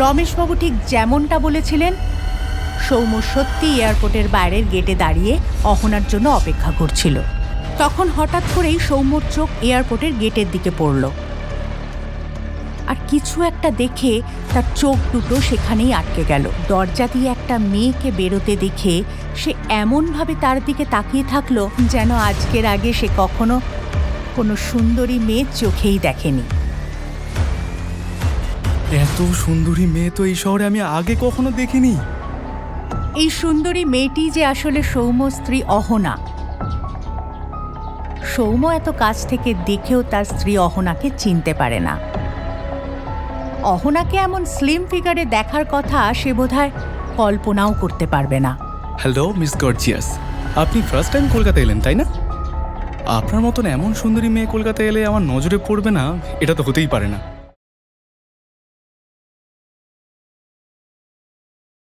রমেশবাবু ঠিক যেমনটা বলেছিলেন, সৌম্য সত্যি এয়ারপোর্টের বাইরের গেটে দাঁড়িয়ে অহনার জন্য অপেক্ষা করছিল। তখন হঠাৎ করেই সৌম্যর চোখ এয়ারপোর্টের গেটের দিকে পড়ল, আর কিছু একটা দেখে তার চোখ দুটো সেখানেই আটকে গেল। দরজা দিয়ে একটা মেয়েকে বেরোতে দেখে সে এমনভাবে তার দিকে তাকিয়ে থাকলো যেন আজকের আগে সে কখনো কোনো সুন্দরী মেয়ের চোখেই দেখেনি। এত সুন্দরী মেয়ে তো এই শহরে আমি আগে কখনো দেখিনি। এই সুন্দরী মেয়েটি যে আসলে সৌম্য স্ত্রী অহনা। সৌম্য এত কাছ থেকে দেখেও তার স্ত্রী অহনাকে চিনতে পারে না। অহনাকে এমন স্লিম ফিগারে দেখার কথা সে বোধহয় কল্পনাও করতে পারবে না। হ্যালো মিস গর্জিয়াস, আপনি ফার্স্ট টাইম কলকাতা এলেন তাই না? আপনার মতন এমন সুন্দরী মেয়ে কলকাতা এলে আমার নজরে পড়বে না, এটা তো হতেই পারে না।